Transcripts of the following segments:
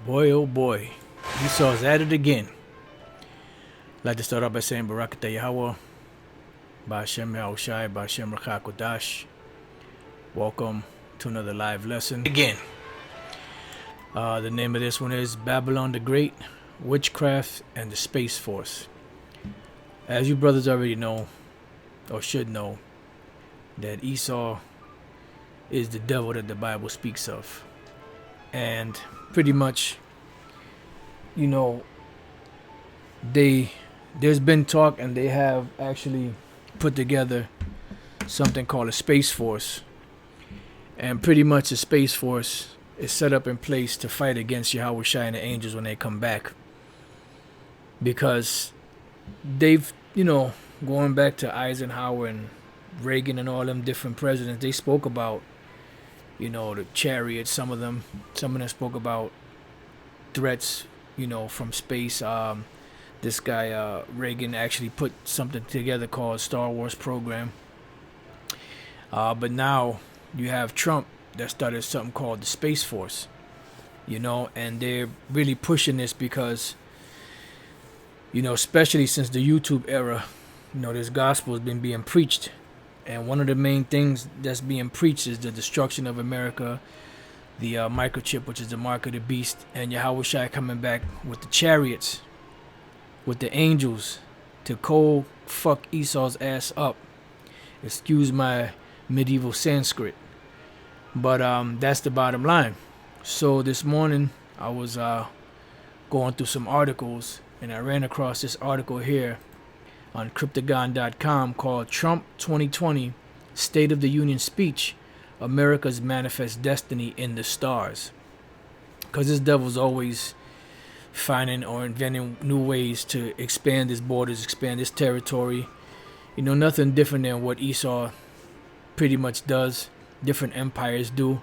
Boy, oh boy, Esau's at it again. I'd like to start off by saying Barakatah Yahweh, Ba'Shem Yahushai, Ba'Shem Rachakodash. Welcome to another live lesson. Again, the name of this one is Babylon the Great, Witchcraft, and the Space Force. As you brothers already know, or should know, that Esau is the devil that the Bible speaks of. And pretty much, you know, there's been talk, and they have actually put together something called a Space Force. And pretty much the Space Force is set up in place to fight against Yahweh Shai and the angels when they come back. Because they've, going back to Eisenhower and Reagan and all them different presidents, they spoke about, the chariots. Some of them spoke about threats, from space. This guy, Reagan, actually put something together called Star Wars program. But now you have Trump that started something called the Space Force, and they're really pushing this because, especially since the YouTube era, this gospel has been being preached. And one of the main things that's being preached is the destruction of America, the microchip, which is the mark of the beast, and Yahweh Shai coming back with the chariots, with the angels, to cold fuck Esau's ass up. Excuse my medieval Sanskrit. But that's the bottom line. So this morning I was going through some articles, and I ran across this article here on Cryptagon.com called Trump 2020 State of the Union Speech, America's Manifest Destiny in the Stars. Because this devil's always finding or inventing new ways to expand his borders, expand his territory. Nothing different than what Esau pretty much does. Different empires do.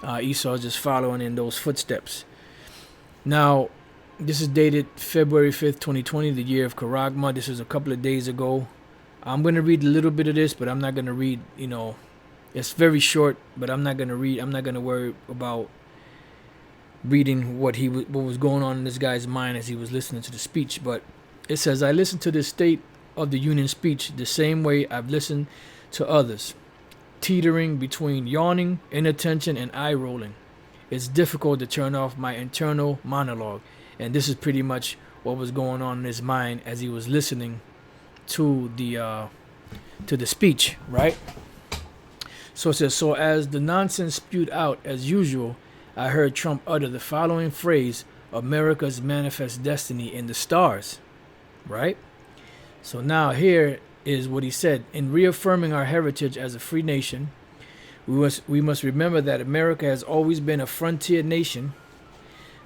Esau's just following in those footsteps. Now, this is dated February 5th, 2020, the year of Karagma. This is a couple of days ago. I'm going to read a little bit of this, but I'm not going to read, it's very short, but I'm not going to read. I'm not going to worry about reading what was going on in this guy's mind as he was listening to the speech. But it says, I listened to the State of the Union speech the same way I've listened to others, teetering between yawning, inattention, and eye rolling. It's difficult to turn off my internal monologue. And this is pretty much what was going on in his mind as he was listening to the speech, right? So it says, so as the nonsense spewed out as usual, I heard Trump utter the following phrase, America's manifest destiny in the stars, right? So now here is what he said. In reaffirming our heritage as a free nation, we must remember that America has always been a frontier nation.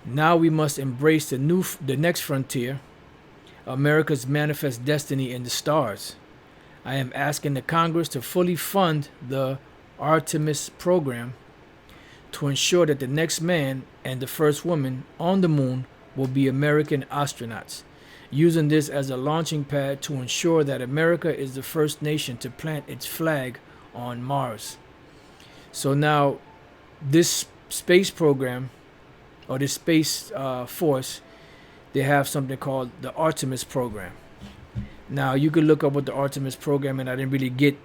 Now we must embrace the next frontier, America's manifest destiny in the stars. I am asking the Congress to fully fund the Artemis program to ensure that the next man and the first woman on the moon will be American astronauts, using this as a launching pad to ensure that America is the first nation to plant its flag on Mars. So now this space program, or this space force, they have something called the Artemis program. Now you could look up what the Artemis program, and I didn't really get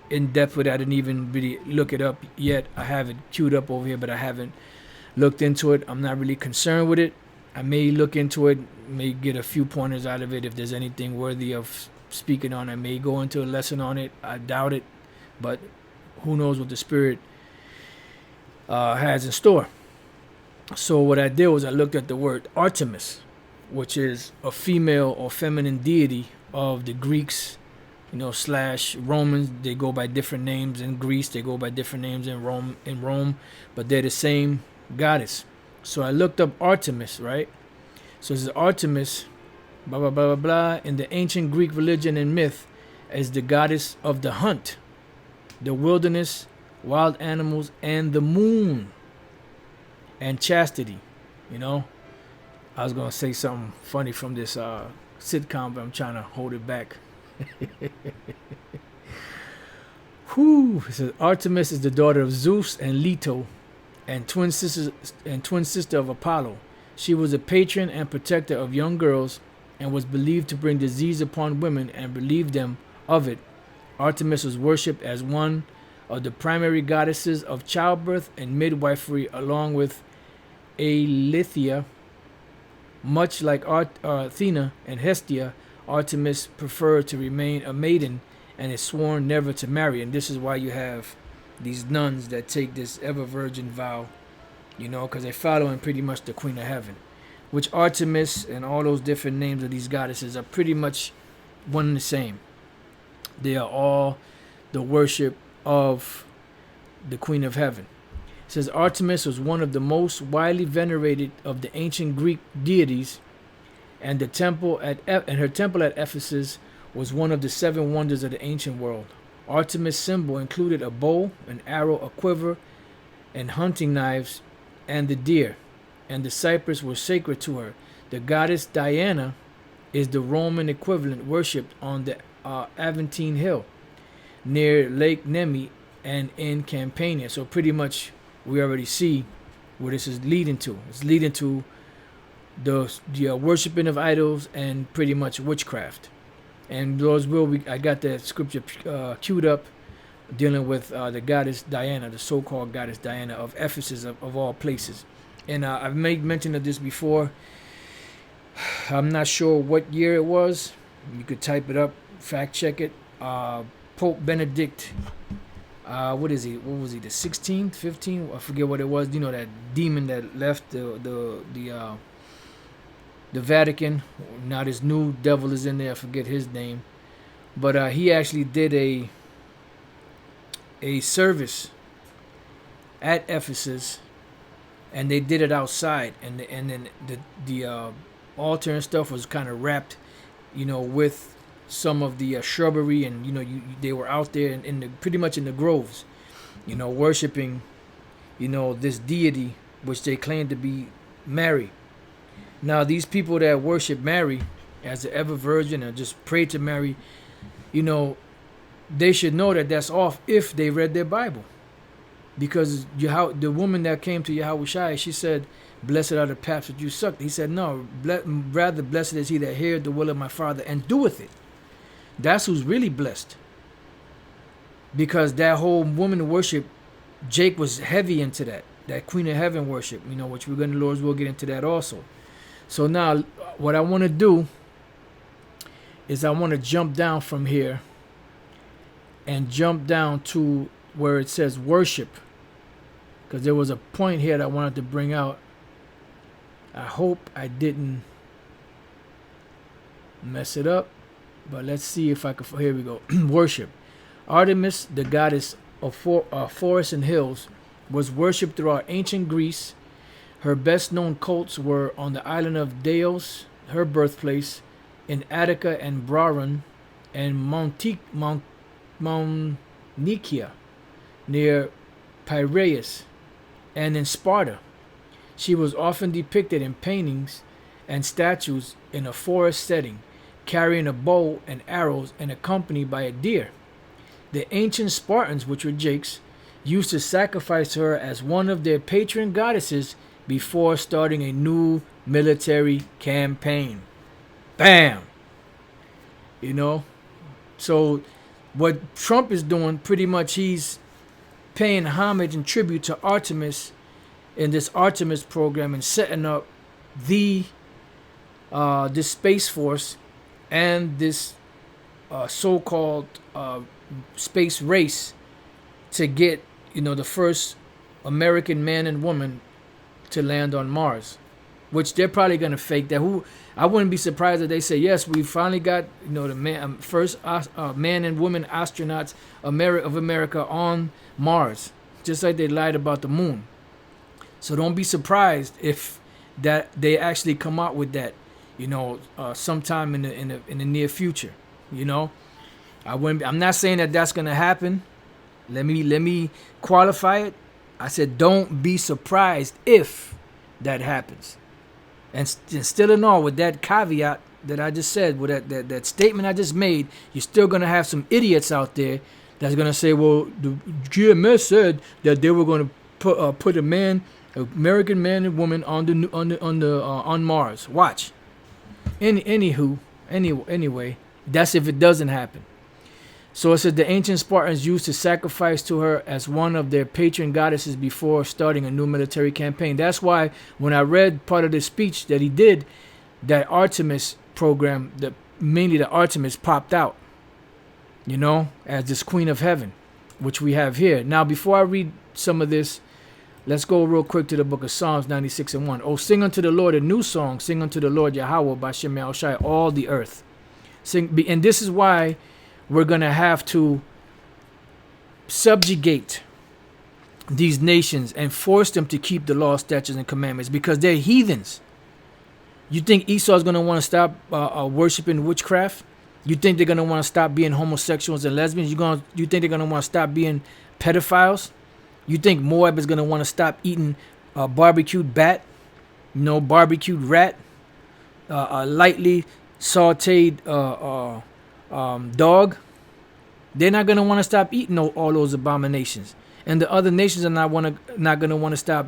in depth with it. I didn't even really look it up yet. I have it queued up over here, but I haven't looked into it. I'm not really concerned with it. I may look into it, may get a few pointers out of it. If there's anything worthy of speaking on, I may go into a lesson on it. I doubt it, but who knows what the Spirit has in store. So what I did was I looked at the word Artemis, which is a female or feminine deity of the Greeks, / Romans. They go by different names in Greece. They go by different names in Rome, but they're the same goddess. So I looked up Artemis, right? So it's Artemis, blah, blah, blah, blah, blah, in the ancient Greek religion and myth as the goddess of the hunt, the wilderness, wild animals, and the moon, and chastity. I was going to say something funny from this sitcom, but I'm trying to hold it back. Whew. It says Artemis is the daughter of Zeus and Leto, and twin sister of Apollo. She was a patron and protector of young girls and was believed to bring disease upon women and relieve them of it. Artemis was worshipped as one of the primary goddesses of childbirth and midwifery, along with Aletheia. Much like Athena and Hestia, Artemis preferred to remain a maiden and is sworn never to marry. And this is why you have these nuns that take this ever virgin vow, because they're following pretty much the Queen of Heaven, which Artemis and all those different names of these goddesses are pretty much one and the same. They are all the worship of the Queen of Heaven. It says Artemis was one of the most widely venerated of the ancient Greek deities, and her temple at Ephesus was one of the 7 wonders of the ancient world. Artemis' symbol included a bow, an arrow, a quiver, and hunting knives, and the deer, and the cypress were sacred to her. The goddess Diana is the Roman equivalent worshipped on the Aventine Hill near Lake Nemi and in Campania. So pretty much we already see where this is leading to. It's leading to the worshiping of idols and pretty much witchcraft. And Lord's will, I got that scripture queued up dealing with the goddess Diana, the so-called goddess Diana of Ephesus, of all places. And I've made mention of this before. I'm not sure what year it was. You could type it up, fact check it. Pope Benedict, what is he? What was he? The 16th, 15th? I forget what it was. That demon that left the Vatican. Now this new devil is in there. I forget his name, but he actually did a service at Ephesus, and they did it outside, and then the altar and stuff was kind of wrapped, with some of the shrubbery, and they were out there in pretty much in the groves, worshiping, this deity which they claimed to be Mary. Now these people that worship Mary as the ever virgin and just pray to Mary, they should know that that's off if they read their Bible, because the woman that came to Yahushua, she said, "Blessed are the paps that you sucked." He said, "No, rather blessed is he that heareth the will of my Father and doeth it." That's who's really blessed. Because that whole woman worship, Jake was heavy into that Queen of Heaven worship, which we're going to, Lord's will, get into that also. So now what I want to do is I want to jump down from here and jump down to where it says worship, because there was a point here that I wanted to bring out. I hope I didn't mess it up. But let's see if I can. Here we go. Worship. Artemis, the goddess of forests and hills, was worshipped throughout ancient Greece. Her best known cults were on the island of Delos, her birthplace, in Attica and Braun, and Nikia, near Piraeus, and in Sparta. She was often depicted in paintings and statues in a forest setting, carrying a bow and arrows and accompanied by a deer. The ancient Spartans, which were Jakes, used to sacrifice her as one of their patron goddesses before starting a new military campaign. Bam! So what Trump is doing, pretty much he's paying homage and tribute to Artemis in this Artemis program and setting up this Space Force and this so-called space race to get, the first American man and woman to land on Mars, which they're probably going to fake that. I wouldn't be surprised if they say, yes, we finally got, the first man and woman astronauts of America on Mars, just like they lied about the moon. So don't be surprised if that they actually come out with that, sometime in the near future. I'm not saying that that's gonna happen. Let me qualify it. I said don't be surprised if that happens. And still in all, with that caveat that I just said, with that statement I just made, you're still gonna have some idiots out there that's gonna say, well, the GMS said that they were gonna put a man American man and woman on Mars. Watch. Anyway, that's if it doesn't happen. So it says the ancient Spartans used to sacrifice to her as one of their patron goddesses before starting a new military campaign. That's why when I read part of the speech that he did, that Artemis program, mainly the Artemis popped out, as this Queen of Heaven, which we have here. Now, before I read some of this, let's go real quick to the book of Psalms 96:1. Oh, sing unto the Lord a new song. Sing unto the Lord Yahweh by Shem Shai, all the earth. Sing, and this is why we're going to have to subjugate these nations and force them to keep the law, statutes, and commandments, because they're heathens. You think Esau's going to want to stop worshiping witchcraft? You think they're going to want to stop being homosexuals and lesbians? You think they're going to want to stop being pedophiles? You think Moab is going to want to stop eating barbecued bat, barbecued rat, lightly sauteed dog? They're not going to want to stop eating all those abominations. And the other nations are not going to want to stop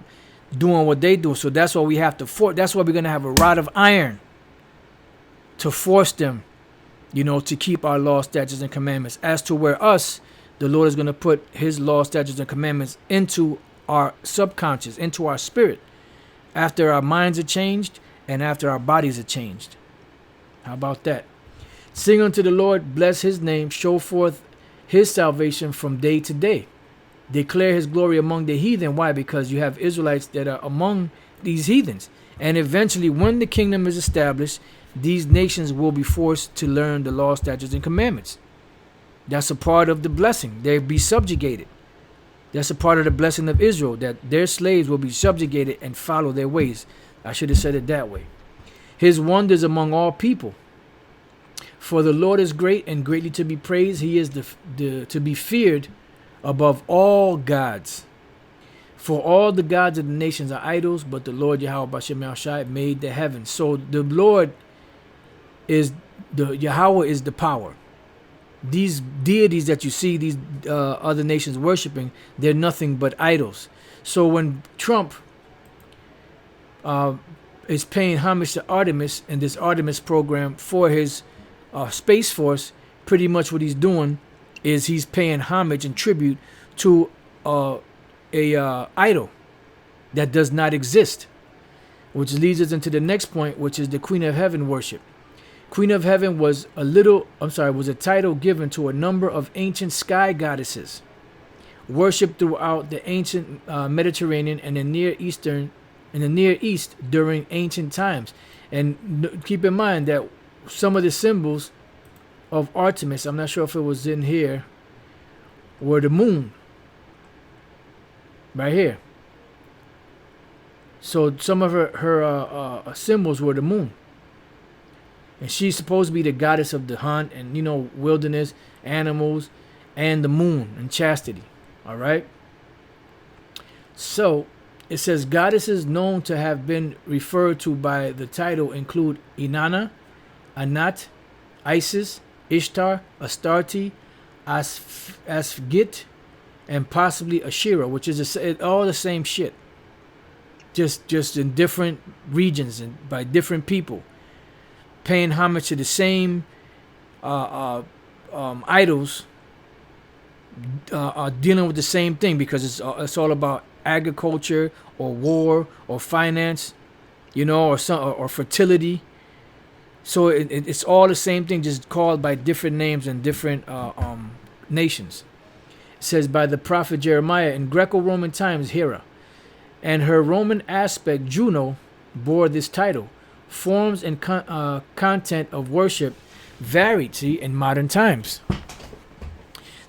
doing what they do. So that's why we have to that's why we're going to have a rod of iron to force them, to keep our law, statutes, and commandments. As to where us, the Lord is going to put his law, statutes, and commandments into our subconscious, into our spirit, after our minds are changed and after our bodies are changed. How about that? Sing unto the Lord, bless his name, show forth his salvation from day to day. Declare his glory among the heathen. Why? Because you have Israelites that are among these heathens. And eventually, when the kingdom is established, these nations will be forced to learn the law, statutes, and commandments. That's a part of the blessing. They'll be subjugated. That's a part of the blessing of Israel, that their slaves will be subjugated and follow their ways. I should have said it that way. His wonders among all people. For the Lord is great and greatly to be praised. He is to be feared above all gods. For all the gods of the nations are idols, but the Lord Yahweh B'Shem Shai made the heavens. So the Lord is Yahweh is the power. These deities that you see these other nations worshiping, they're nothing but idols. So when Trump is paying homage to Artemis and this Artemis program for his Space Force, pretty much what he's doing is he's paying homage and tribute to a idol that does not exist, which leads us into the next point, which is the Queen of Heaven worship. Queen of Heaven was a title given to a number of ancient sky goddesses worshipped throughout the ancient Mediterranean and the Near East during ancient times. And keep in mind that some of the symbols of Artemis, I'm not sure if it was in here, were the moon. Right here. So some of her symbols were the moon. And she's supposed to be the goddess of the hunt and, wilderness, animals, and the moon and chastity. All right. So it says goddesses known to have been referred to by the title include Inanna, Anat, Isis, Ishtar, Astarte, Asfgit, and possibly Ashera, which is all the same shit. Just in different regions and by different people. Paying homage to the same idols, dealing with the same thing, because it's all about agriculture or war or finance, or fertility. So it's all the same thing, just called by different names and different nations. It says by the prophet Jeremiah in Greco-Roman times, Hera, and her Roman aspect Juno bore this title. Forms and content of worship varied, in modern times.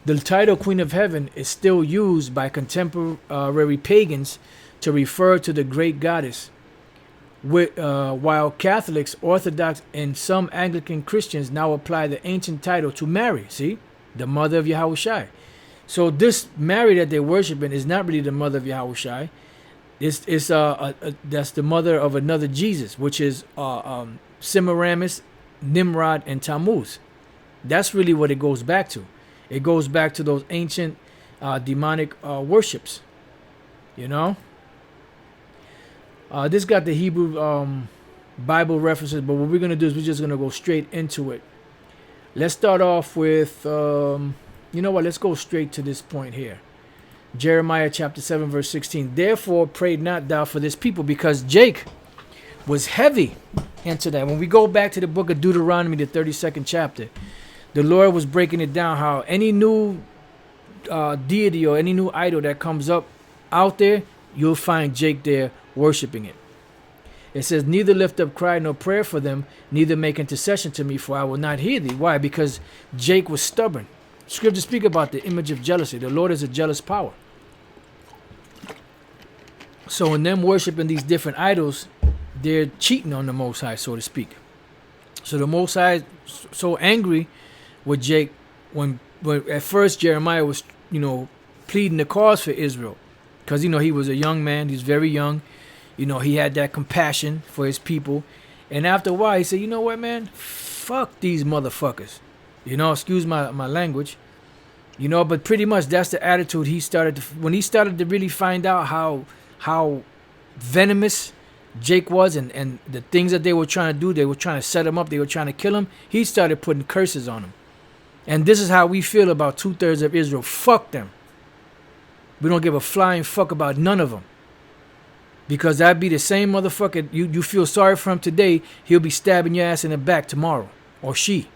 The title Queen of Heaven is still used by contemporary pagans to refer to the great goddess, while Catholics, Orthodox, and some Anglican Christians now apply the ancient title to Mary, the mother of Yahushai. So this Mary that they're worshiping is not really the mother of Yahushai. It's that's the mother of another Jesus, which is Semiramis, Nimrod, and Tammuz. That's really what it goes back to. It goes back to those ancient demonic worships, This got the Hebrew Bible references, but what we're going to do is we're just going to go straight into it. Let's start off with, you know what, let's go straight to this point here. Jeremiah chapter 7, verse 16. Therefore, pray not thou for this people, because Jake was heavy into that. When we go back to the book of Deuteronomy, the 32nd chapter, the Lord was breaking it down how any new deity or any new idol that comes up out there, you'll find Jake there worshiping it. It says, neither lift up cry nor prayer for them, neither make intercession to me, for I will not hear thee. Why? Because Jake was stubborn. Scripture speak about the image of jealousy. The Lord is a jealous power. So in them worshiping these different idols, they're cheating on the Most High, so to speak. So the Most High so angry with Jake when at first Jeremiah was, pleading the cause for Israel. Because, he was a young man. He's very young. He had that compassion for his people. And after a while, he said, you know what, man? Fuck these motherfuckers. Excuse my language. But pretty much that's the attitude he started to, when he started to really find out how venomous Jake was and the things that they were trying to do, they were trying to set him up, they were trying to kill him, he started putting curses on him. And this is how we feel about 2/3 of Israel. Fuck them. We don't give a flying fuck about none of them. Because that'd be the same motherfucker, you feel sorry for him today, he'll be stabbing your ass in the back tomorrow. Or she.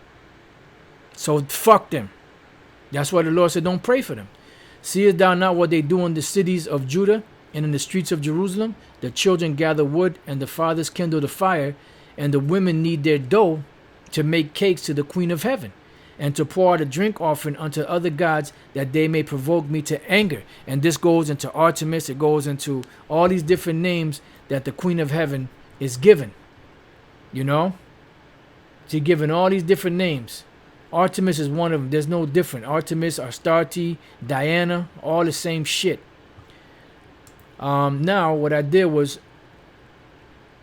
So fuck them. That's why the Lord said, don't pray for them. Seest thou not what they do in the cities of Judah and in the streets of Jerusalem? The children gather wood, and the fathers kindle the fire, and the women knead their dough to make cakes to the Queen of Heaven, and to pour out a drink offering unto other gods, that they may provoke me to anger. And this goes into Artemis. It goes into all these different names that the Queen of Heaven is given. She's given all these different names. Artemis is one of them. There's no different. Artemis, Astarte, Diana, all the same shit. Now, what I did was,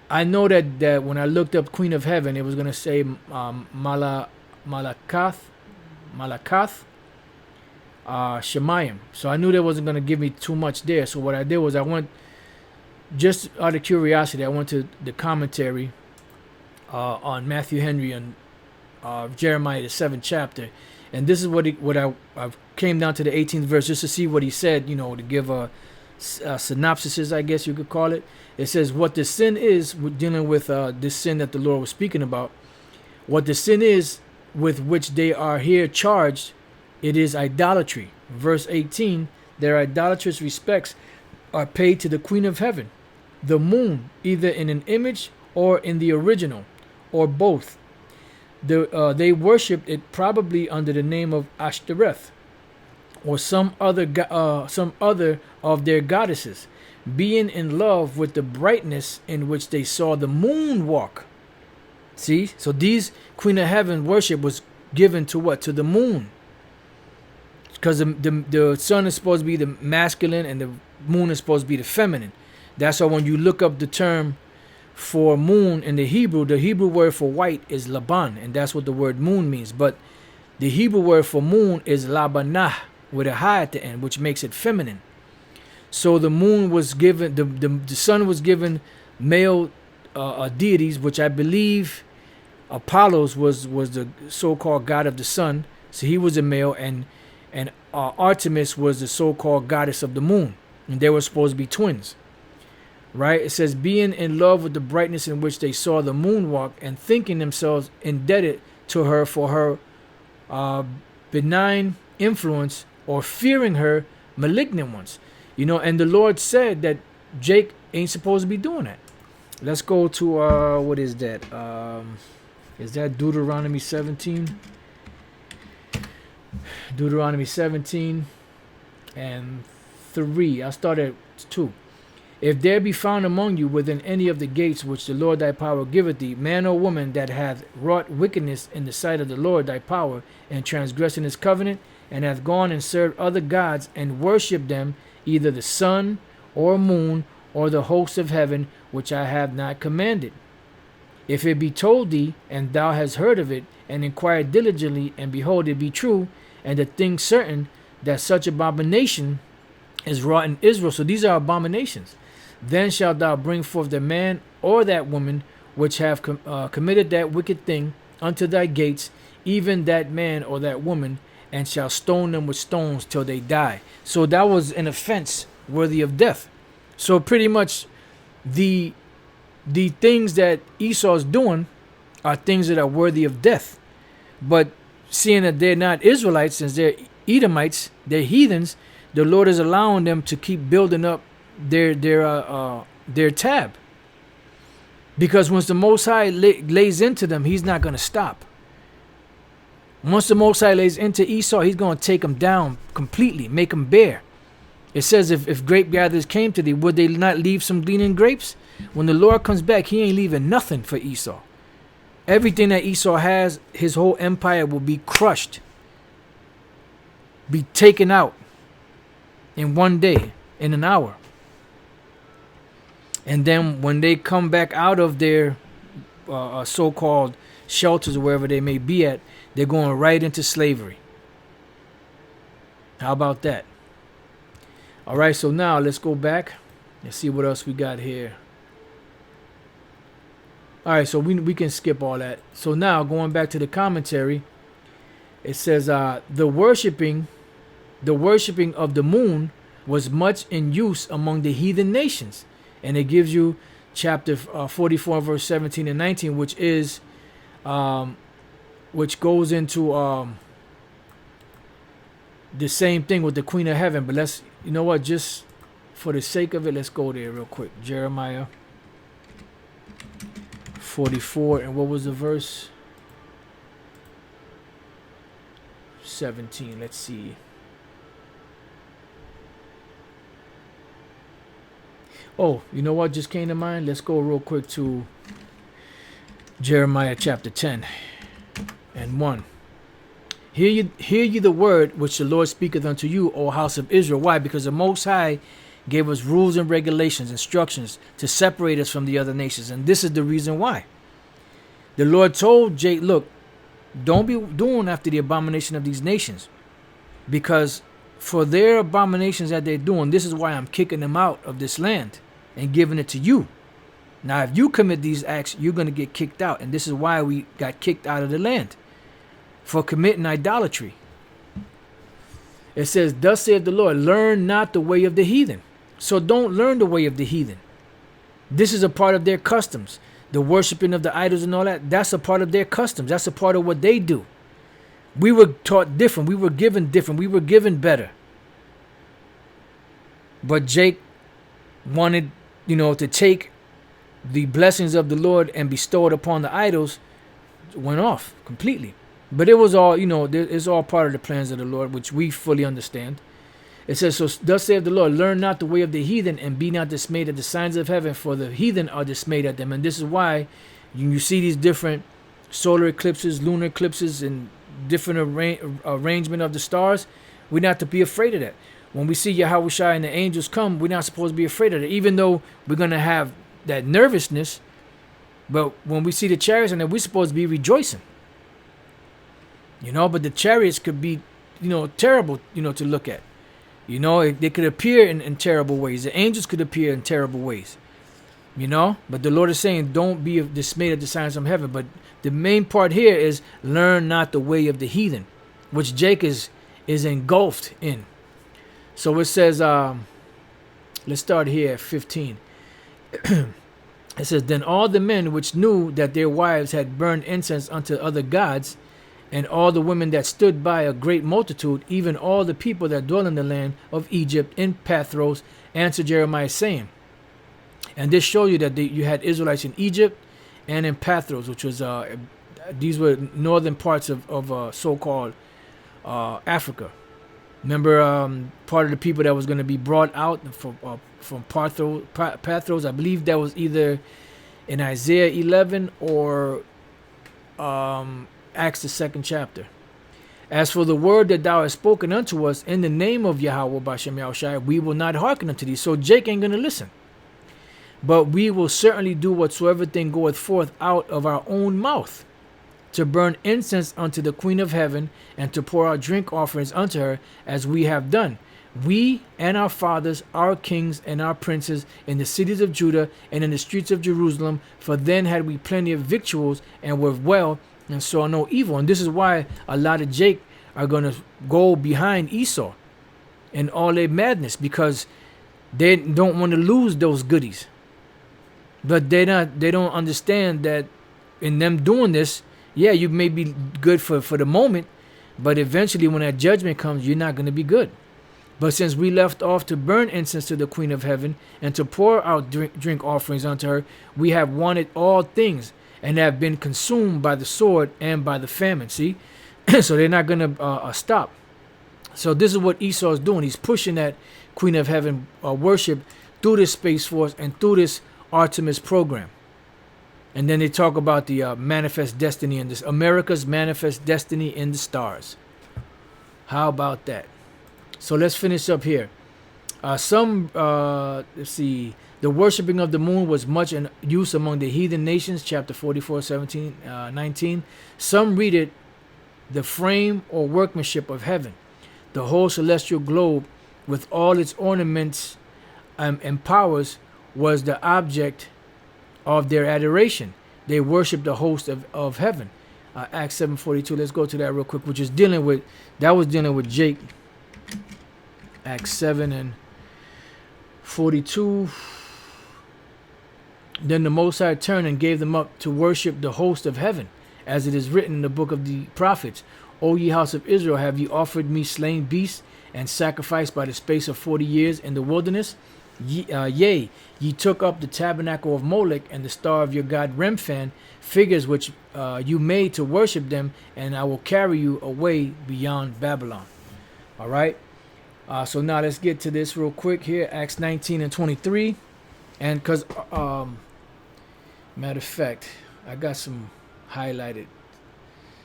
I know that when I looked up Queen of Heaven, it was going to say Malakath, Shemayim. So I knew that wasn't going to give me too much there. So what I did was I went, just out of curiosity, I went to the commentary on Matthew Henry and Jeremiah, the 7th chapter. And this is what I came down to the 18th verse just to see what he said, to give a synopsis, I guess you could call it. It says, what the sin is, dealing with this sin that the Lord was speaking about, what the sin is with which they are here charged, it is idolatry. Verse 18, their idolatrous respects are paid to the Queen of Heaven, the moon, either in an image or in the original, or both. They worshipped it probably under the name of Ashtoreth, or some other of their goddesses, being in love with the brightness in which they saw the moon walk. See, so these Queen of Heaven worship was given to what? To the moon, because the sun is supposed to be the masculine and the moon is supposed to be the feminine. That's why when you look up the term for moon in the Hebrew word for white is Laban, and that's what the word moon means. But the Hebrew word for moon is Labanah, with a ha at the end, which makes it feminine. So the moon was given, the sun was given male deities, which I believe Apollos was the so-called god of the sun. So he was a male, and Artemis was the so-called goddess of the moon, and they were supposed to be twins. Right? It says, being in love with the brightness in which they saw the moon walk, and thinking themselves indebted to her for her benign influence, or fearing her malignant ones. And the Lord said that Jake ain't supposed to be doing that. Let's go to, what is that? Is that Deuteronomy 17? Deuteronomy 17 and 3. I'll start at 2. If there be found among you within any of the gates which the Lord thy power giveth thee, man or woman that hath wrought wickedness in the sight of the Lord thy power, and transgressing his covenant, and hath gone and served other gods, and worshipped them, either the sun, or moon, or the hosts of heaven, which I have not commanded. If it be told thee, and thou hast heard of it, and inquired diligently, and behold, it be true, and the thing certain, that such abomination is wrought in Israel. So these are abominations. Then shalt thou bring forth the man or that woman which have committed that wicked thing unto thy gates, even that man or that woman, and shall stone them with stones till they die. So that was an offense worthy of death. So pretty much the things that Esau's doing are things that are worthy of death. But seeing that they're not Israelites, since they're Edomites, they're heathens, the Lord is allowing them to keep building up their tab. Because once the Most High lays into them, he's not going to stop. Once the Most High lays into Esau, he's going to take them down completely, make them bare. It says, if grape gatherers came to thee, would they not leave some gleaning grapes? When the Lord comes back, he ain't leaving nothing for Esau. Everything that Esau has, his whole empire will be crushed, be taken out in one day, in an hour. And then when they come back out of their so-called shelters or wherever they may be at, they're going right into slavery. How about that? All right, so now let's go back and see what else we got here. All right, so we can skip all that. So now going back to the commentary, it says the worshiping of the moon was much in use among the heathen nations. And it gives you chapter 44, verse 17 and 19, which is, which goes into the same thing with the Queen of Heaven. But let's, you know what, just for the sake of it, let's go there real quick. Jeremiah 44, and what was the verse? 17. Let's see. Oh, you know what just came to mind? Let's go real quick to Jeremiah chapter 10 and 1. Hear ye the word which the Lord speaketh unto you, O house of Israel. Why? Because the Most High gave us rules and regulations, instructions to separate us from the other nations. And this is the reason why. The Lord told Jake, look, don't be doing after the abomination of these nations. Because for their abominations that they're doing, this is why I'm kicking them out of this land and giving it to you. Now, if you commit these acts, you're going to get kicked out. And this is why we got kicked out of the land. For committing idolatry. It says, thus saith the Lord, learn not the way of the heathen. So don't learn the way of the heathen. This is a part of their customs. The worshiping of the idols and all that, that's a part of their customs. That's a part of what they do. We were taught different. We were given different. We were given better. But Jake wanted, to take the blessings of the Lord and bestow it upon the idols, went off completely. But it was all, it's all part of the plans of the Lord, which we fully understand. It says, so thus saith the Lord, learn not the way of the heathen, and be not dismayed at the signs of heaven, for the heathen are dismayed at them. And this is why you see these different solar eclipses, lunar eclipses, and different arrangement of the stars. We're not to be afraid of that. When we see Yahushua and the angels come, we're not supposed to be afraid of it, even though we're going to have that nervousness. But when we see the chariots, and then we're supposed to be rejoicing. But the chariots could be, terrible, to look at. They could appear in terrible ways. The angels could appear in terrible ways. But the Lord is saying, don't be dismayed at the signs from heaven. But the main part here is learn not the way of the heathen, which Jake is engulfed in. So it says, let's start here at 15. It says, then all the men which knew that their wives had burned incense unto other gods, and all the women that stood by, a great multitude, even all the people that dwell in the land of Egypt in Pathros, answered Jeremiah, saying, and this shows you that you had Israelites in Egypt and in Pathros, which was these were northern parts of so-called Africa. Remember, part of the people that was going to be brought out from Pathros, I believe that was either in Isaiah 11 or Acts the 2nd chapter. As for the word that thou hast spoken unto us in the name of Yahweh Bashem Yahushai, we will not hearken unto thee. So Jake ain't going to listen. But we will certainly do whatsoever thing goeth forth out of our own mouth, to burn incense unto the Queen of Heaven, and to pour out drink offerings unto her, as we have done. We and our fathers, our kings and our princes, in the cities of Judah and in the streets of Jerusalem, for then had we plenty of victuals and were well and saw no evil. And this is why a lot of Jake are going to go behind Esau and all their madness, because they don't want to lose those goodies. But they don't understand that in them doing this, yeah, you may be good for the moment, but eventually when that judgment comes, you're not going to be good. But since we left off to burn incense to the Queen of Heaven and to pour out drink offerings unto her, we have wanted all things and have been consumed by the sword and by the famine. See? So they're not going to stop. So this is what Esau is doing. He's pushing that Queen of Heaven worship through this Space Force and through this Artemis program. And then they talk about the manifest destiny in this, America's manifest destiny in the stars. How about that? So let's finish up here. Let's see. The worshiping of the moon was much in use among the heathen nations, chapter 44, 17, 19. Some read it, the frame or workmanship of heaven, the whole celestial globe with all its ornaments and powers was the object of their adoration. They worshiped the host of heaven. Acts 7:42. Let's go to that real quick, which is dealing with Jake. Acts 7 and 42. Then the Most High turned and gave them up to worship the host of heaven, as it is written in the book of the prophets. O ye house of Israel, have ye offered me slain beasts and sacrificed by the space of 40 years in the wilderness? Yea, ye took up the tabernacle of Molech and the star of your god Remphan, figures which you made to worship them, and I will carry you away beyond Babylon. All right. So now let's get to this real quick here. Acts 19 and 23. And because, matter of fact, I got some highlighted.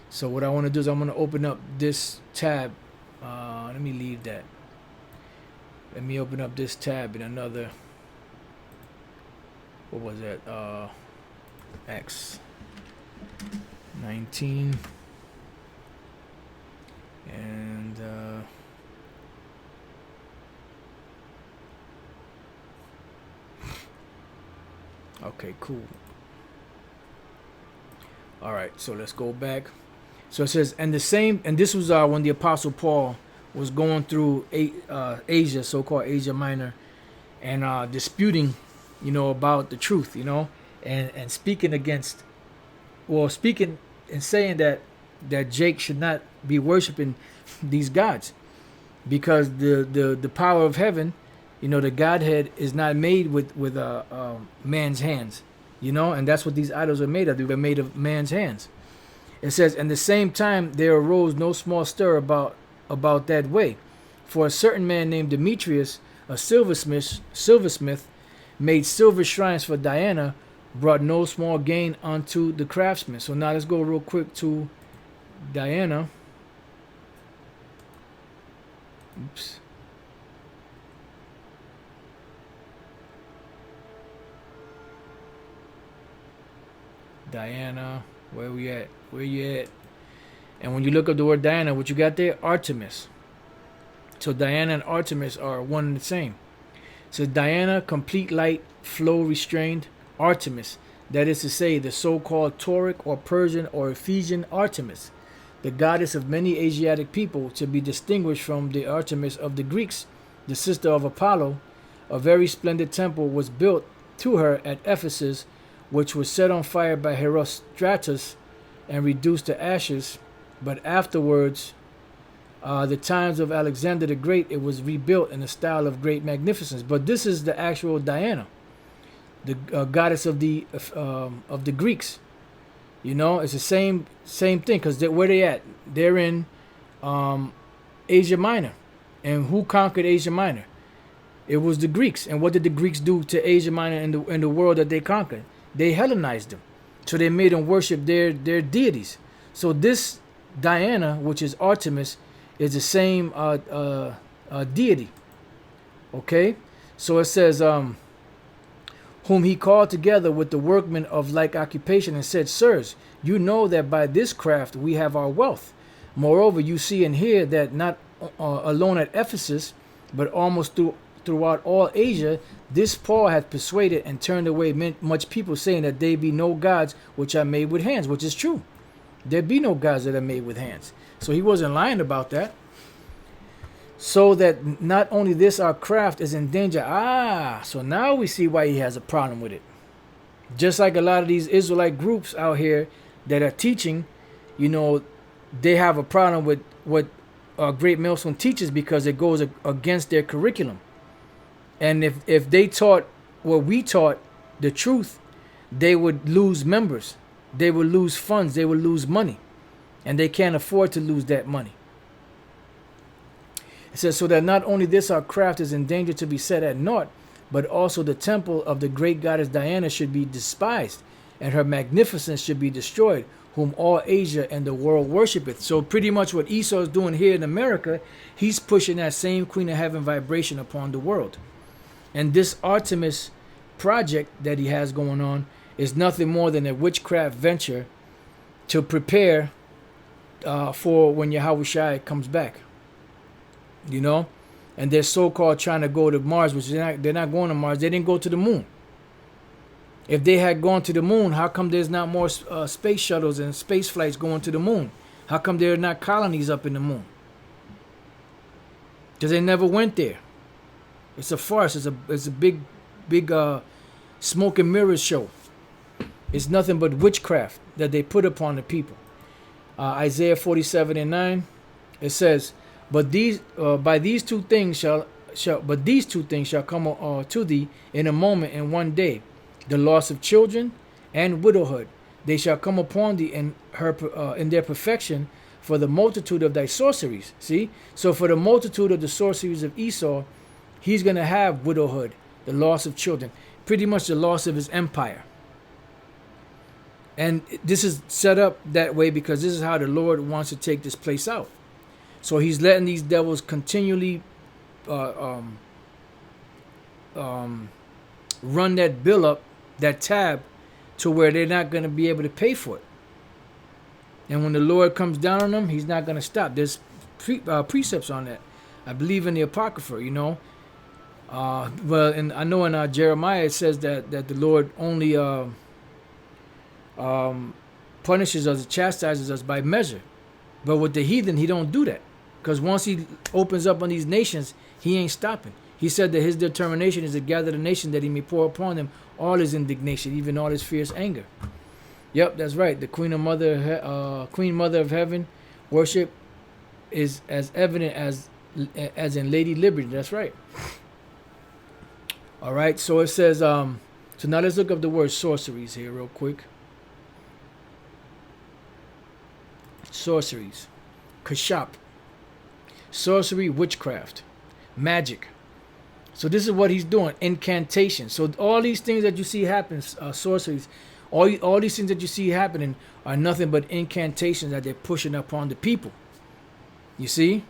So what I want to do is I'm going to open up this tab. Let me leave that. Let me open up this tab in another. What was that? Acts 19. And okay, cool. All right, so let's go back. So it says, and this was when the Apostle Paul was going through Asia, so-called Asia Minor, and disputing, about the truth, and speaking and saying that Jake should not be worshiping these gods, because the power of heaven, the Godhead is not made with man's hands, and that's what these idols are made of. They were made of man's hands. It says, and the same time there arose no small stir about that way, for a certain man named Demetrius, a silversmith, made silver shrines for Diana, brought no small gain unto the craftsmen. So now let's go real quick to Diana. Oops. Diana, where we at? Where you at? And when you look up the word Diana, what you got there? Artemis. So Diana and Artemis are one and the same. So Diana, complete light, flow restrained. Artemis, that is to say, the so-called Tauric or Persian or Ephesian Artemis, the goddess of many Asiatic people, to be distinguished from the Artemis of the Greeks, the sister of Apollo. A very splendid temple was built to her at Ephesus, which was set on fire by Herostratus and reduced to ashes. But afterwards, the times of Alexander the Great, it was rebuilt in a style of great magnificence. But this is the actual Diana, the goddess of the Greeks. It's the same thing, because where they at? They're in Asia Minor. And who conquered Asia Minor? It was the Greeks. And what did the Greeks do to Asia Minor in the world that they conquered? They Hellenized them. So they made them worship their deities. So this Diana, which is Artemis, is the same deity. Okay? So it says, whom he called together with the workmen of like occupation and said, Sirs, you know that by this craft we have our wealth. Moreover, you see and hear that not alone at Ephesus, but almost throughout all Asia, this Paul had persuaded and turned away much people, saying that there be no gods which are made with hands, which is true. There be no gods that are made with hands. So he wasn't lying about that. So that not only this, our craft is in danger. So now we see why he has a problem with it. Just like a lot of these Israelite groups out here that are teaching, they have a problem with what Great Millstone teaches because it goes against their curriculum. And if they taught what we taught, the truth, they would lose members. They would lose funds. They would lose money. And they can't afford to lose that money. It says, so that not only this, our craft is in danger to be set at naught, but also the temple of the great goddess Diana should be despised, and her magnificence should be destroyed, whom all Asia and the world worshipeth. So pretty much what Esau is doing here in America, he's pushing that same Queen of Heaven vibration upon the world. And this Artemis project that he has going on is nothing more than a witchcraft venture to prepare for when Yahushua comes back. And they're so-called trying to go to Mars, which they're not going to Mars. They didn't go to the moon. If they had gone to the moon, how come there's not more space shuttles and space flights going to the moon? How come there are not colonies up in the moon? Because they never went there. It's a farce. It's a big smoke and mirrors show. It's nothing but witchcraft that they put upon the people. Isaiah 47:9, it says, But these two things shall come to thee in a moment, in one day, the loss of children and widowhood. They shall come upon thee in their perfection, for the multitude of thy sorceries. See, so for the multitude of the sorceries of Esau, he's gonna have widowhood, the loss of children, pretty much the loss of his empire. And this is set up that way because this is how the Lord wants to take this place out. So he's letting these devils continually run that bill up, that tab, to where they're not going to be able to pay for it. And when the Lord comes down on them, he's not going to stop. There's precepts on that. I believe in the Apocrypha, and I know in Jeremiah it says that the Lord only punishes us, chastises us by measure. But with the heathen, he don't do that. Because once he opens up on these nations, he ain't stopping. He said that his determination is to gather the nation that he may pour upon them all his indignation, even all his fierce anger. Yep, that's right. The Queen Mother of Heaven worship is as evident as in Lady Liberty. That's right. All right, so it says, so now let's look up the word sorceries here real quick. Sorceries. Kashap. Sorcery, witchcraft, magic. So this is what he's doing. Incantation. So all these things that you see happen, sorceries, all these things that you see happening are nothing but incantations that they're pushing upon the people. You see?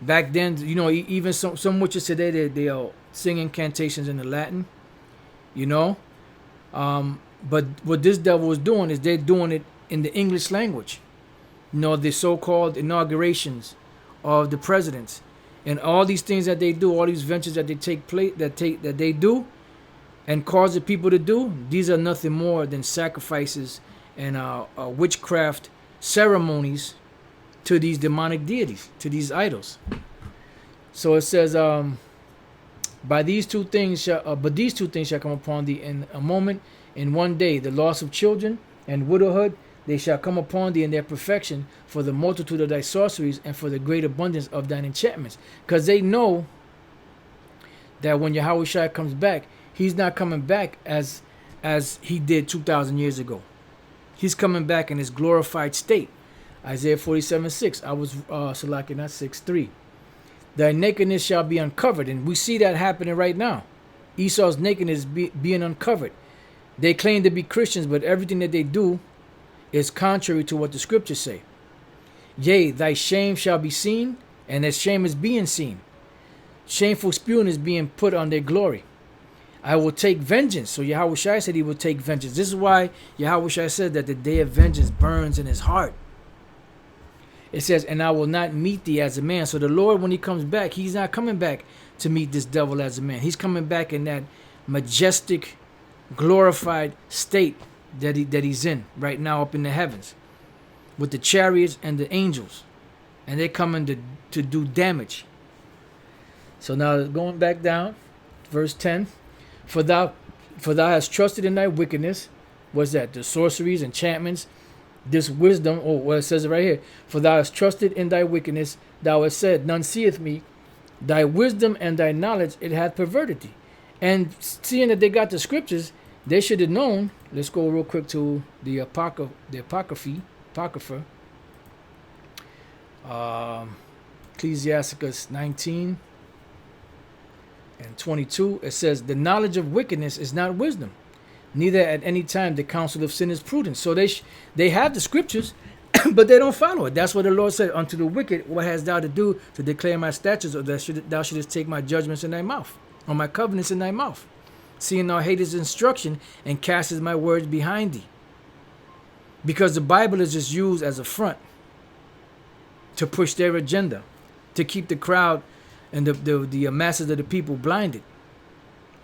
Back then, even some witches today, they sing incantations in the Latin. But what this devil is doing is they're doing it in the English language. The so-called inaugurations of the presidents, and all these things that they do, all these ventures that they do, and cause the people to do. These are nothing more than sacrifices and witchcraft ceremonies to these demonic deities, to these idols. So it says, but these two things shall come upon thee in a moment, in one day, the loss of children and widowhood. They shall come upon thee in their perfection, for the multitude of thy sorceries and for the great abundance of thine enchantments. Because they know that when Yahushua comes back, he's not coming back as he did 2,000 years ago. He's coming back in his glorified state. Isaiah 47:6. I was Salaki, not 6:3. Thy nakedness shall be uncovered, and we see that happening right now. Esau's nakedness being uncovered. They claim to be Christians, but everything that they do is contrary to what the scriptures say. Yea, thy shame shall be seen, and that shame is being seen. Shameful spewing is being put on their glory. I will take vengeance. So Yahushua said he will take vengeance. This is why Yahushua said that the day of vengeance burns in his heart. It says, and I will not meet thee as a man. So the Lord, when he comes back, he's not coming back to meet this devil as a man. He's coming back in that majestic, glorified state that he's in right now up in the heavens with the chariots and the angels. And they're coming to do damage. So now going back down, verse 10. For thou hast trusted in thy wickedness. What's that? The sorceries, enchantments, this wisdom. Oh, well, it says it right here. For thou hast trusted in thy wickedness. Thou hast said, none seeth me. Thy wisdom and thy knowledge, it hath perverted thee. And seeing that they got the scriptures, they should have known. Let's go real quick to the Apocrypha. Ecclesiasticus 19 and 22. It says, the knowledge of wickedness is not wisdom, neither at any time the counsel of sin is prudence. So they have the scriptures, but they don't follow it. That's what the Lord said. Unto the wicked, what hast thou to do to declare my statutes, or that thou shouldest take my judgments in thy mouth, or my covenants in thy mouth, seeing thou hatest instruction and castest my words behind thee. Because the Bible is just used as a front to push their agenda, to keep the crowd and the masses of the people blinded,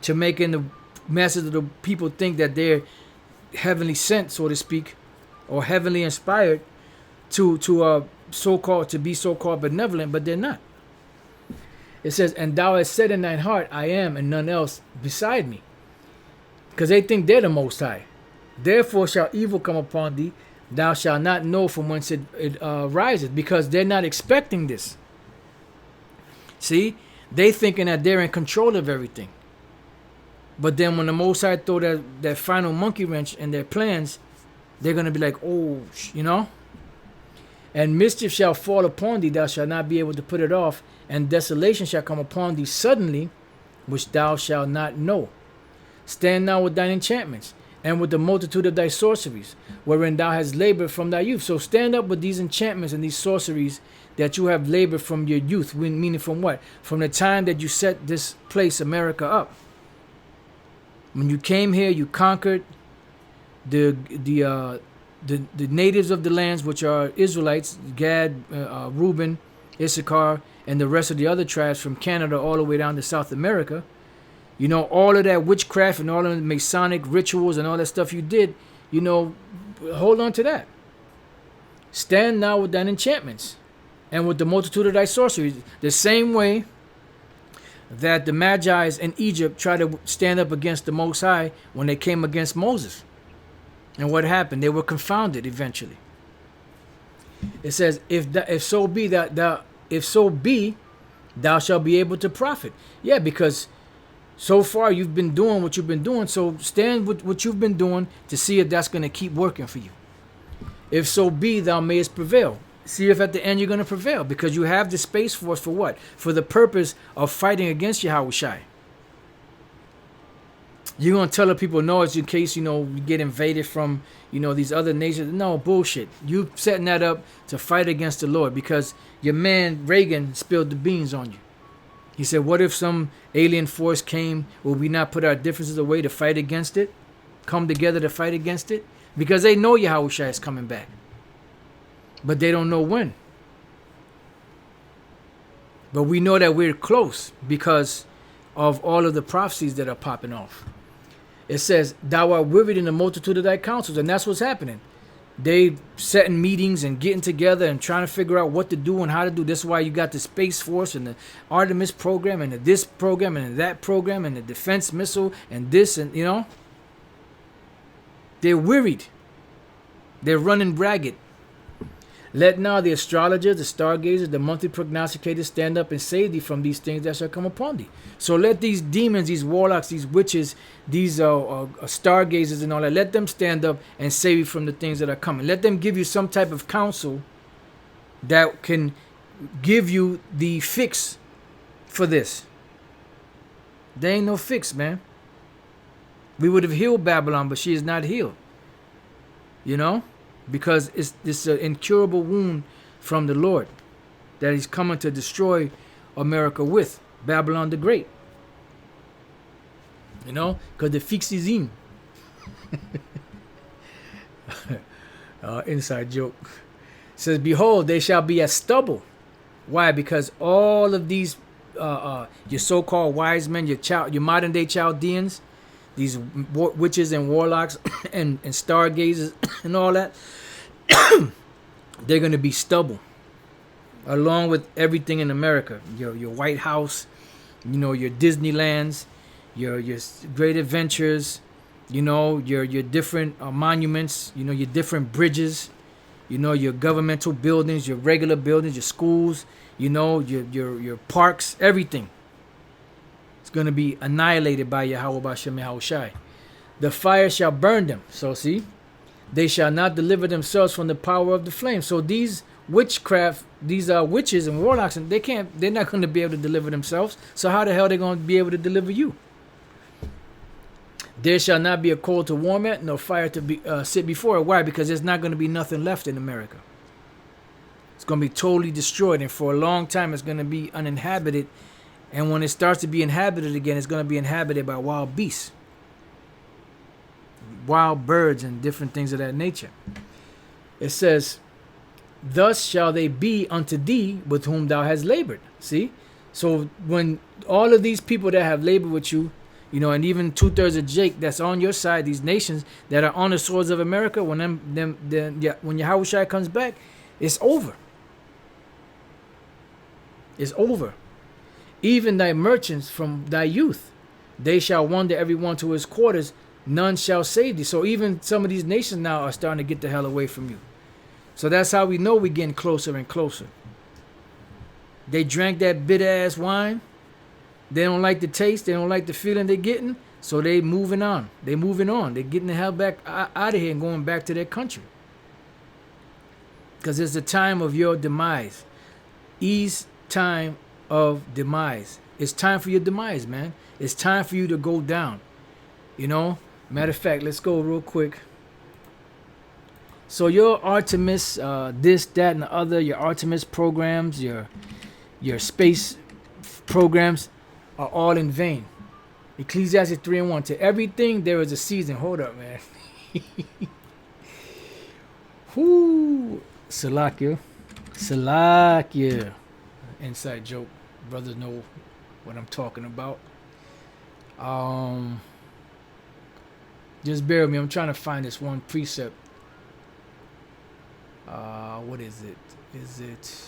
to making the masses of the people think that they're heavenly sent, so to speak, or heavenly inspired to be so-called benevolent, but they're not. It says, and thou hast said in thine heart, I am, and none else beside me. Because they think they're the Most High. Therefore shall evil come upon thee. Thou shalt not know from whence it riseth, because they're not expecting this. See, they thinking that they're in control of everything. But then when the Most High throw that final monkey wrench in their plans, they're going to be like, oh, And mischief shall fall upon thee, thou shalt not be able to put it off, and desolation shall come upon thee suddenly, which thou shalt not know. Stand now with thine enchantments, and with the multitude of thy sorceries, wherein thou hast labored from thy youth. So stand up with these enchantments and these sorceries that you have labored from your youth. Meaning from what? From the time that you set this place, America, up. When you came here, you conquered the natives of the lands, which are Israelites, Gad, Reuben, Issachar, and the rest of the other tribes from Canada all the way down to South America. All of that witchcraft and all of the Masonic rituals and all that stuff you did, hold on to that. Stand now with thine enchantments and with the multitude of thy sorceries. The same way that the Magi's in Egypt tried to stand up against the Most High when they came against Moses. And what happened? They were confounded eventually. It says, if so be, thou shalt be able to profit. Yeah, because so far you've been doing what you've been doing, so stand with what you've been doing to see if that's going to keep working for you. If so be, thou mayest prevail. See if at the end you're going to prevail, because you have the space force for what? For the purpose of fighting against Yahushua. You're going to tell the people, no, it's in case, you get invaded from, these other nations. No, bullshit. You setting that up to fight against the Lord, because your man Reagan spilled the beans on you. He said, what if some alien force came? Will we not put our differences away to fight against it? Come together to fight against it? Because they know Yahushua is coming back. But they don't know when. But we know that we're close because of all of the prophecies that are popping off. It says, thou art wearied in the multitude of thy counsels. And that's what's happening. They setting meetings and getting together and trying to figure out what to do and how to do. This is why you got the Space Force and the Artemis program and this program and that program and the defense missile and this and, They're wearied. They're running ragged. Let now the astrologers, the stargazers, the monthly prognosticators stand up and save thee from these things that shall come upon thee. So let these demons, these warlocks, these witches, these stargazers and all that, let them stand up and save you from the things that are coming. Let them give you some type of counsel that can give you the fix for this. There ain't no fix, man. We would have healed Babylon, but she is not healed. Because it's this incurable wound from the Lord that he's coming to destroy America with. Babylon the Great. Because the fix is in. Inside joke. says, behold, they shall be as stubble. Why? Because all of these, your so-called wise men, your modern day Chaldeans, these witches and warlocks and stargazers and all that, they're going to be stubble, along with everything in America. Your White House, your Disneylands, your great adventures, your different monuments, your different bridges, your governmental buildings, your regular buildings, your schools, your parks, everything. It's going to be annihilated by Yahweh Bashem Yahushai. The fire shall burn them. So see, they shall not deliver themselves from the power of the flame. So these witchcraft, these witches and warlocks, and they're not going to be able to deliver themselves. So how the hell are they going to be able to deliver you? There shall not be a coal to warm it, nor fire to be sit before it. Why? Because there's not going to be nothing left in America. It's going to be totally destroyed, and for a long time it's going to be uninhabited. And when it starts to be inhabited again, it's going to be inhabited by wild beasts, wild birds, and different things of that nature. It says, thus shall they be unto thee with whom thou hast labored. See? So when all of these people that have labored with you, and even 2/3 of Jake that's on your side, these nations that are on the swords of America, when when Yahushua comes back, it's over. It's over. Even thy merchants from thy youth, they shall wander every one to his quarters, none shall save thee. So even some of these nations now are starting to get the hell away from you. So that's how we know we're getting closer and closer. They drank that bitter ass wine. They don't like the taste. They don't like the feeling they're getting. So they moving on. They're moving on. They're getting the hell back out of here and going back to their country. Because it's the time of your demise. Ease time of demise. It's time for your demise, man. It's time for you to go down. Matter of fact, let's go real quick. So your Artemis, this, that, and the other, your Artemis programs, your space programs are all in vain. Ecclesiastes 3:1. To everything there is a season. Hold up, man. Whoo. Salakia. Inside joke. Brothers know what I'm talking about. Just bear with me. I'm trying to find this one precept. What is it? Is it?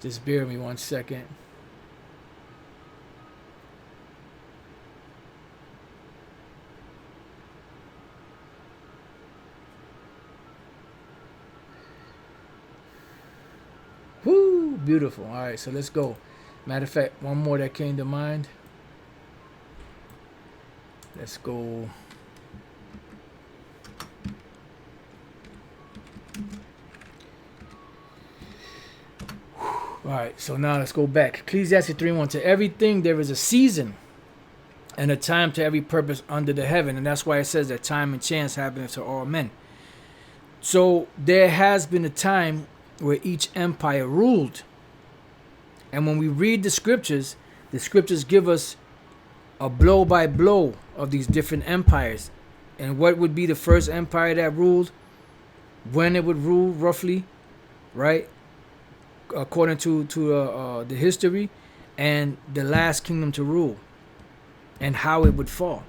Just bear with me 1 second. Whoo, beautiful. All right, so let's go. Matter of fact, one more that came to mind. Let's go. All right, so now let's go back. Ecclesiastes 3:1. To everything there is a season and a time to every purpose under the heaven. And that's why it says that time and chance happen to all men. So there has been a time where each empire ruled. And when we read the scriptures give us a blow by blow of these different empires. And what would be the first empire that ruled, when it would rule roughly, right? According to the history, and the last kingdom to rule, and how it would fall.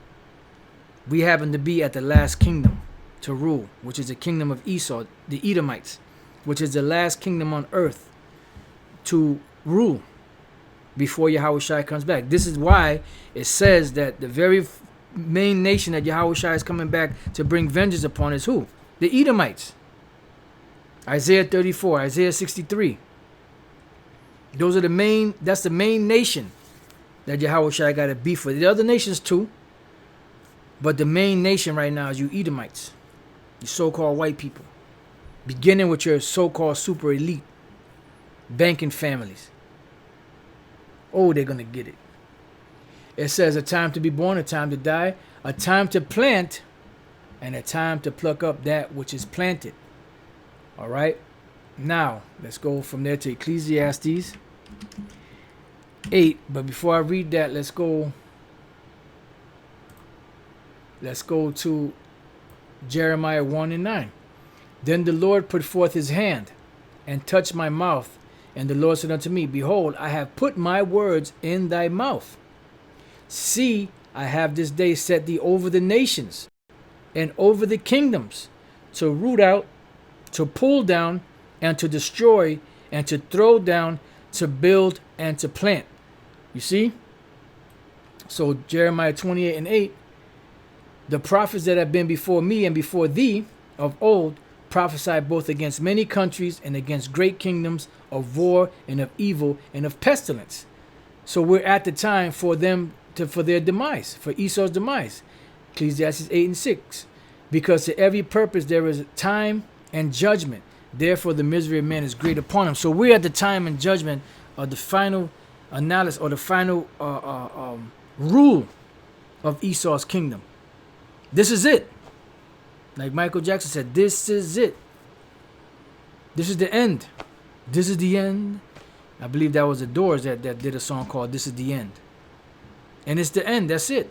We happen to be at the last kingdom to rule, which is the kingdom of Esau, the Edomites, which is the last kingdom on earth to rule before Yahushua comes back. This is why it says that the very main nation that Yahushua is coming back to bring vengeance upon is who? The Edomites. Isaiah 34, Isaiah 63. Those are that's the main nation that Yahushua got to beef with. The other nations too, but the main nation right now is you Edomites, you so-called white people, beginning with your so-called super elite banking families. Oh, they're going to get it. It says a time to be born, a time to die, a time to plant, and a time to pluck up that which is planted. All right? Now, let's go from there to Ecclesiastes 8. But before I read that, let's go to Jeremiah 1 and 9. Then the Lord put forth his hand and touched my mouth. And the Lord said unto me, Behold, I have put my words in thy mouth. See, I have this day set thee over the nations and over the kingdoms, to root out, to pull down, and to destroy, and to throw down, to build, and to plant. You see? So Jeremiah 28 and 8, the prophets that have been before me and before thee of old prophesied both against many countries and against great kingdoms, of war and of evil and of pestilence. So we're at the time for them for their demise, for Esau's demise. Ecclesiastes 8 and 6. Because to every purpose there is time and judgment. Therefore the misery of man is great upon him. So we're at the time and judgment of the final analysis, or the final rule of Esau's kingdom. This is it. Like Michael Jackson said, this is it. This is the end. This is the end. I believe that was the Doors that did a song called This Is the End. And it's the end. That's it.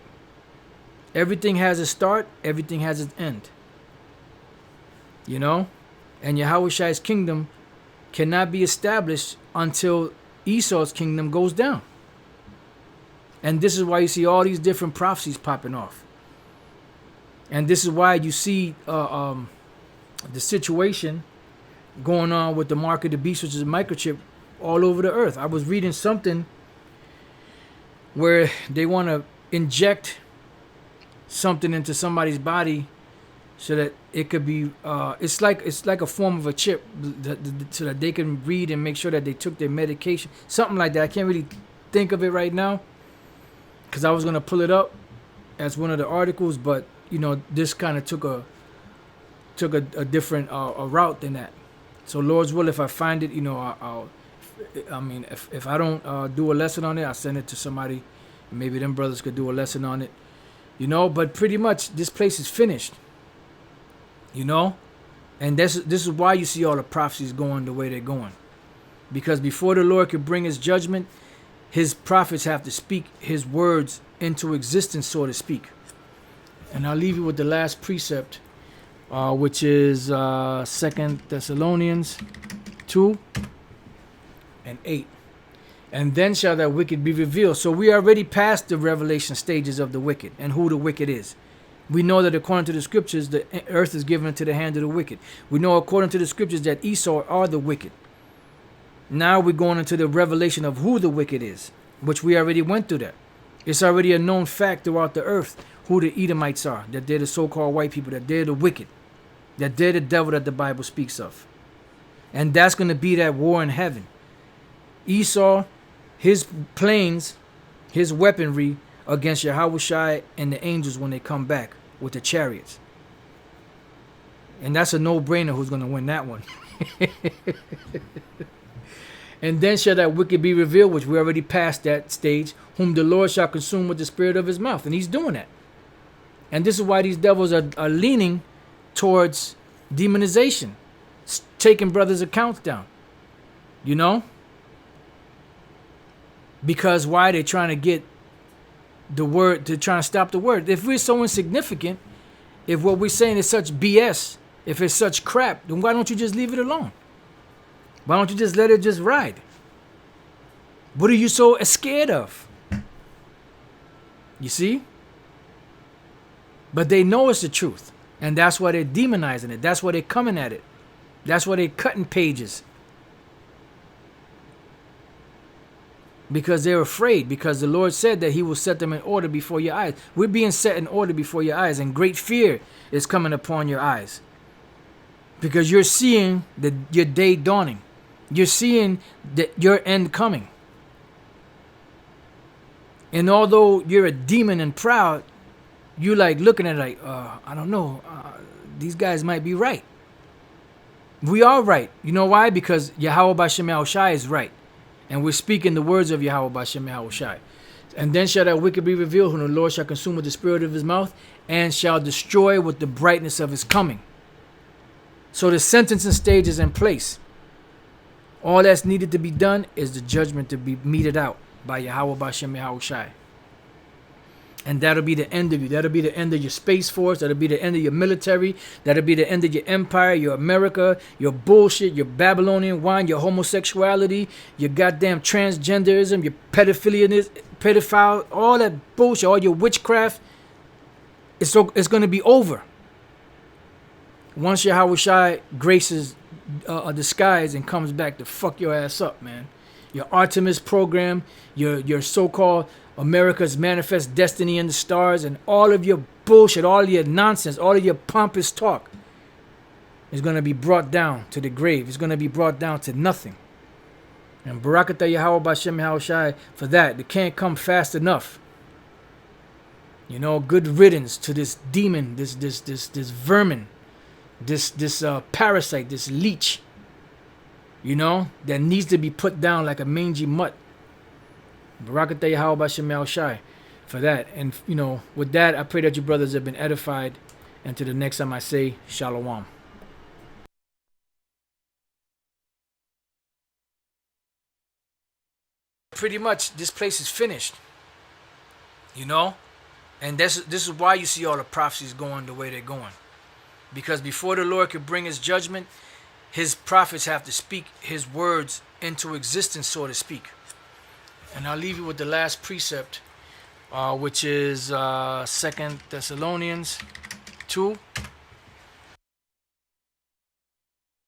Everything has a start. Everything has an end. You know? And Yahushai's kingdom cannot be established until Esau's kingdom goes down. And this is why you see all these different prophecies popping off. And this is why you see the situation going on with the mark of the beast, which is a microchip, all over the earth. I was reading something where they want to inject something into somebody's body so that it could be it's like a form of a chip, so that they can read and make sure that they took their medication, something like that. I can't really think of it right now because I was going to pull it up as one of the articles, but you know, this kind of took a different a route than that. So Lord's will, if I find it, you know, if I don't do a lesson on it, I'll send it to somebody. Maybe them brothers could do a lesson on it, you know. But pretty much this place is finished, you know. And this is why you see all the prophecies going the way they're going, because before the Lord could bring his judgment, his prophets have to speak his words into existence, so to speak. And I'll leave you with the last precept, which is 2 Thessalonians 2 and 8. And then shall that wicked be revealed. So we are already past the revelation stages of the wicked and who the wicked is. We know that according to the scriptures, the earth is given into the hand of the wicked. We know according to the scriptures that Esau are the wicked. Now we're going into the revelation of who the wicked is, which we already went through that. It's already a known fact throughout the earth who the Edomites are, that they're the so-called white people, that they're the wicked, that they're the devil that the Bible speaks of. And that's going to be that war in heaven. Esau, his planes, his weaponry against Yahushai and the angels when they come back with the chariots. And that's a no-brainer who's going to win that one. And then shall that wicked be revealed, which we already passed that stage, whom the Lord shall consume with the spirit of his mouth. And he's doing that. And this is why these devils are leaning towards demonization, taking brothers' accounts down. You know? Because why? They're trying to get the word, they're trying to stop the word. If we're so insignificant, if what we're saying is such BS, if it's such crap, then why don't you just leave it alone? Why don't you just let it just ride? What are you so scared of? You see? But they know it's the truth. And that's why they're demonizing it. That's why they're coming at it. That's why they're cutting pages. Because they're afraid. Because the Lord said that he will set them in order before your eyes. We're being set in order before your eyes. And great fear is coming upon your eyes. Because you're seeing your day dawning. You're seeing your end coming. And although you're a demon and proud, you like looking at it like, I don't know, these guys might be right. We are right. You know why? Because Yahweh Bashem Yahushai is right. And we're speaking the words of Yahweh Bashem Yahushai. And then shall that wicked be revealed, whom the Lord shall consume with the spirit of his mouth, and shall destroy with the brightness of his coming. So the sentencing stage is in place. All that's needed to be done is the judgment to be meted out by Yahweh Bashem Yahushai. And that'll be the end of you. That'll be the end of your Space Force. That'll be the end of your military. That'll be the end of your empire, your America, your bullshit, your Babylonian wine, your homosexuality, your goddamn transgenderism, your pedophile, all that bullshit, all your witchcraft. It's going to be over. Once Yahweh Shai graces a disguise and comes back to fuck your ass up, man. Your Artemis program, your so-called America's Manifest Destiny in the Stars, and all of your bullshit, all of your nonsense, all of your pompous talk is going to be brought down to the grave. It's going to be brought down to nothing. And Barakatah Yahweh Bashem Yahweh Shai for that. It can't come fast enough. You know, good riddance to this demon, this vermin, this parasite, this leech, you know, that needs to be put down like a mangy mutt. Barakatah Yahweh Bashem Yahweh Shai for that. And, you know, with that, I pray that you brothers have been edified. And to the next time I say, Shalom. Pretty much, this place is finished. You know? And this is why you see all the prophecies going the way they're going. Because before the Lord could bring his judgment, his prophets have to speak his words into existence, so to speak. And I'll leave you with the last precept, which is 2 Thessalonians 2.